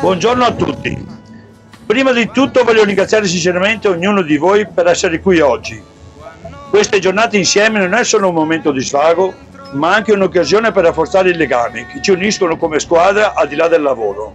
Buongiorno a tutti. Prima di tutto voglio ringraziare sinceramente ognuno di voi per essere qui oggi. Queste giornate insieme non è solo un momento di svago, ma anche un'occasione per rafforzare i legami che ci uniscono come squadra al di là del lavoro.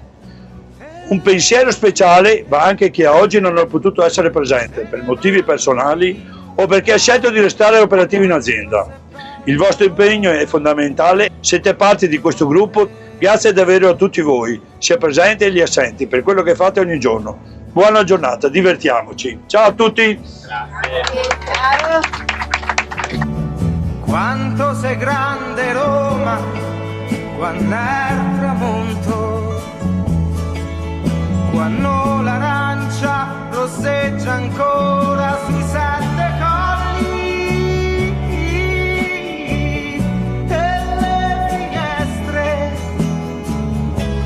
Un pensiero speciale va anche a chi a oggi non ha potuto essere presente per motivi personali o perché ha scelto di restare operativo in azienda. Il vostro impegno è fondamentale, siete parte di questo gruppo. Grazie davvero a tutti voi, sia presenti che gli assenti, per quello che fate ogni giorno. Buona giornata, divertiamoci. Ciao a tutti! Grazie. Quanto sei grande Roma, quando è il tramonto, quando l'arancia rosseggia ancora sui sette colli.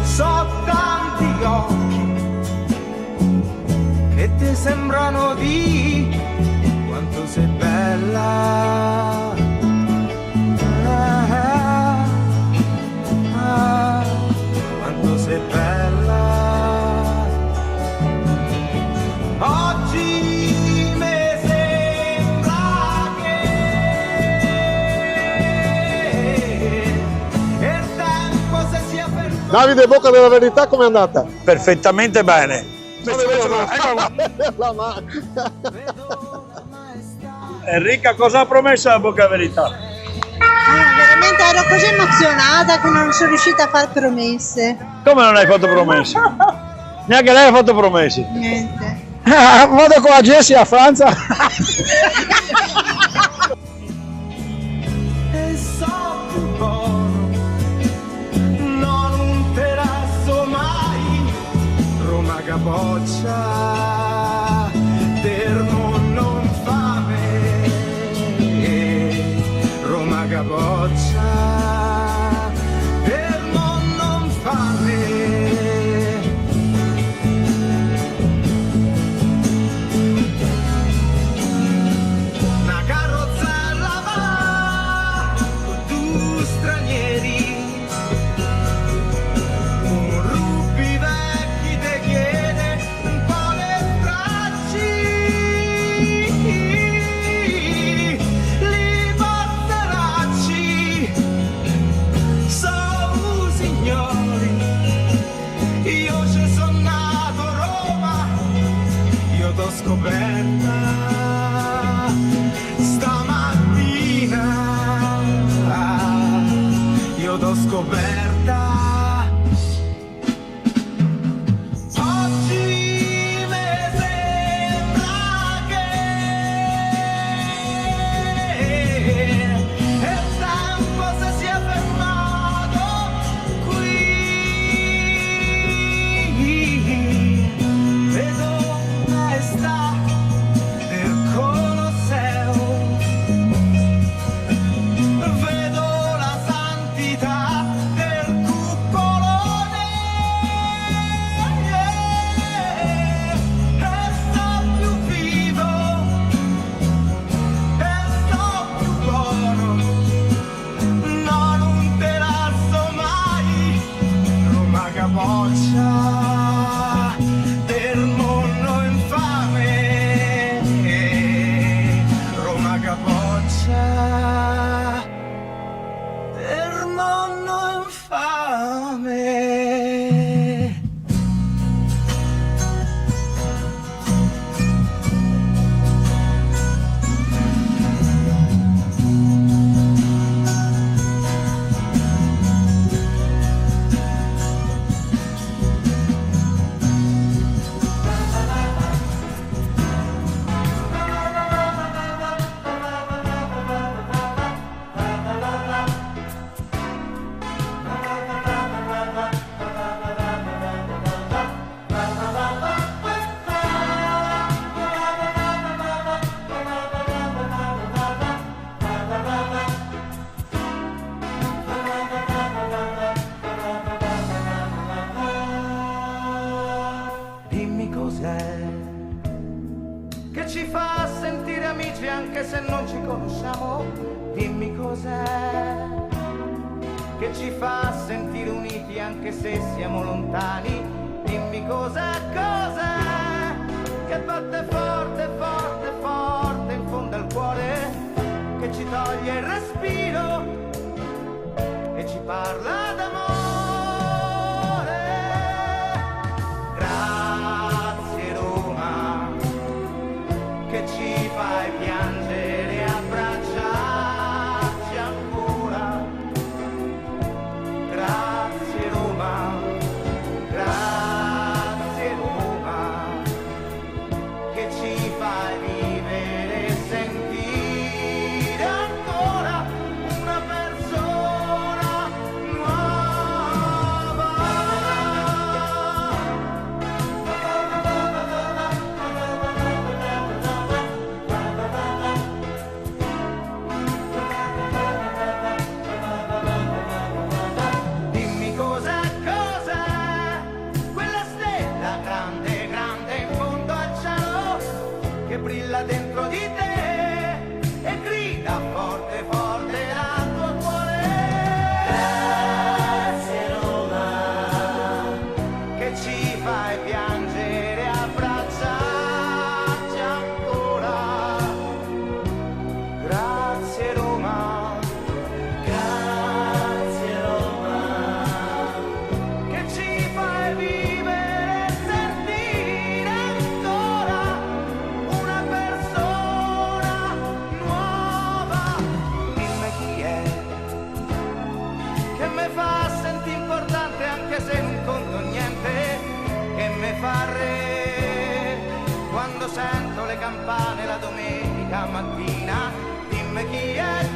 So tanti occhi che ti sembrano di quanto sei bella. Quanto sei bella. Oggi mi sembra che il tempo si sia fermato. Davide, Bocca della Verità, com'è andata? Perfettamente bene. Enrica, cosa ha promesso la Bocca Verità? Veramente ero così emozionata che non sono riuscita a fare promesse. Come non hai fatto promesse? Neanche lei ha fatto promesse. Niente. Vado con la Jessie a Francia. E so più buono, non te la so mai. Roma capoccia, termo non fame. Roma capoccia, termo non fame. Una carrozzella va con due stranieri, un rubbi vecchi te chiede un po' le stracci, li batteracci, sono signori, io ci sono nato a Roma, io t'ho scoperta stamattina, io t'ho scoperta. Oggi mi sembra che il tempo si sia fermato qui. Vedo maestà del Colosseo, vedo la santità del cupolone, e sto più vivo, e sto più buono, no, non te la so mai. Roma capoccia del mondo infame, Roma capoccia del mondo infame. Dimmi cos'è che ci fa sentire amici anche se non ci conosciamo. Dimmi cos'è che ci fa sentire uniti anche se siamo lontani. Dimmi cos'è che batte forte, forte, forte in fondo al cuore, che ci toglie il respiro e ci parla d'amore. Grazie Roma, che ci fai piangere e abbracciarci ancora. Grazie Roma, grazie Roma, che ci fai vivere e sentire ancora una persona nuova. Dimmi cos'è quella stella grande, grande in fondo al cielo, che brilla dentro di te e grida forte, forte al tuo cuore. Grazie Roma, che ci fai piangere e abbracciarci ancora. Grazie Roma, grazie Roma, che ci fai vivere e sentire ancora una persona nuova. Dimmi chi è che mi fa sentire importante anche se non conto niente, che mi fa re quando sento le campane la domenica mattina. Dimmi chi è